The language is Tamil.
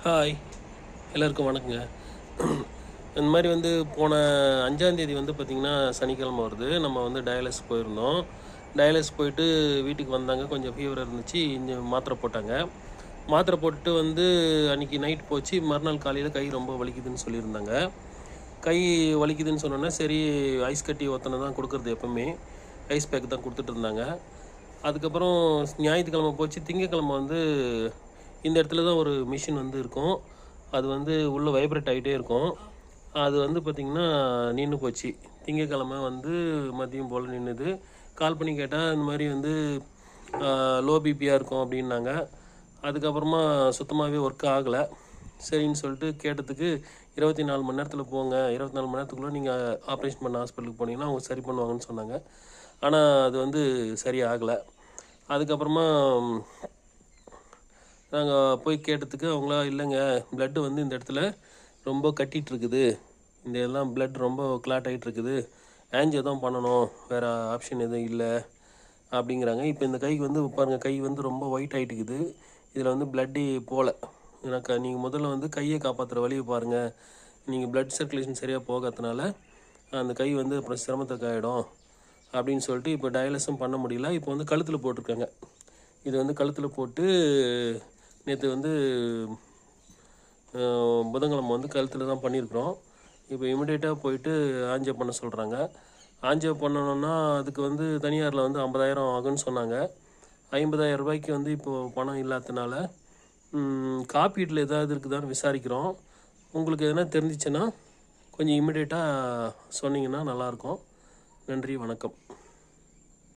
ஹாய், எல்லோருக்கும் வணக்கங்க. இந்த மாதிரி போன 5ஆந்தேதி பார்த்திங்கன்னா சனிக்கிழமை வருது. நம்ம டயாலிசிஸ் போயிருந்தோம். டயாலிசிஸ் போயிட்டு வீட்டுக்கு வந்தாங்க. கொஞ்சம் ஃபீவர் இருந்துச்சு. மாத்திரை போட்டாங்க. மாத்திரை போட்டுட்டு அன்றைக்கி நைட் போச்சு. மறுநாள் காலையில் கை ரொம்ப வலிக்குதுன்னு சொல்லியிருந்தாங்க. கை வலிக்குதுன்னு சொன்னோன்னே சரி ஐஸ் கட்டி ஒத்தனை தான் கொடுக்குறது, எப்போவுமே ஐஸ் பேக் தான் கொடுத்துட்டு இருந்தாங்க. அதுக்கப்புறம் ஞாயிற்றுக்கிழமை போச்சு. திங்கக்கிழமை இந்த இடத்துல தான் ஒரு மிஷின் இருக்கும். அது உள்ளே வைப்ரேட் ஆகிட்டே இருக்கும். அது பார்த்திங்கன்னா நின்று போச்சு. திங்கக்கிழமை மதியம் போல் நின்றுது. கால் பண்ணி கேட்டால் இந்த மாதிரி லோ பிபியாக இருக்கும் அப்படின்னாங்க. அதுக்கப்புறமா சுத்தமாகவே ஒர்க் ஆகலை. சரின்னு சொல்லிட்டு கேட்டதுக்கு 24 மணி நேரத்தில் போங்க, 24 மணி நேரத்துக்குள்ளே நீங்கள் ஆப்ரேஷன் பண்ண ஹாஸ்பிட்டலுக்கு போனீங்கன்னா அவங்க சரி பண்ணுவாங்கன்னு சொன்னாங்க. ஆனால் அது சரி ஆகலை. அதுக்கப்புறமா நாங்கள் போய் கேட்டதுக்கு அவங்களா இல்லைங்க, ப்ளட்டு இந்த இடத்துல ரொம்ப கட்டிகிட்ருக்குது, இந்த எல்லாம் ப்ளட் ரொம்ப கிளாட் ஆகிட்டுருக்குது, ஆன்ஜியோ தான் பண்ணணும், வேறு ஆப்ஷன் எதுவும் இல்லை அப்படிங்கிறாங்க. இப்போ இந்த கைக்கு பாருங்கள், கை ரொம்ப ஒயிட் ஆகிட்டுக்குது. இதில் ப்ளட்டு போகல. எனக்கு நீங்கள் முதல்ல கையை காப்பாற்றுற வழியை பாருங்கள். நீங்கள் ப்ளட் சர்க்குலேஷன் சரியாக போகாதனால அந்த கை அப்புறம் சிரமத்துக்கு ஆகிடும் அப்படின்னு சொல்லிட்டு இப்போ டயாலிஸும் பண்ண முடியல. இப்போ கழுத்தில் போட்டிருக்காங்க. இது கழுத்தில் போட்டு நேற்று புதன்கிழமை கழுத்தில் தான் பண்ணியிருக்கிறோம். இப்போ இமிடியேட்டாக போயிட்டு ஆன்ஜியோ பண்ண சொல்கிறாங்க. ஆன்ஜியோ பண்ணணுன்னா அதுக்கு தனியாரில் 50,000 ஆகுன்னு சொன்னாங்க. 50,000 ரூபாய்க்கு இப்போது பணம் இல்லாததுனால காப்பீட்டில் ஏதாவது இருக்குதான்னு விசாரிக்கிறோம். உங்களுக்கு எதனா தெரிஞ்சிச்சுன்னா கொஞ்சம் இமிடியேட்டாக சொன்னீங்கன்னா நல்லாயிருக்கும். நன்றி, வணக்கம்.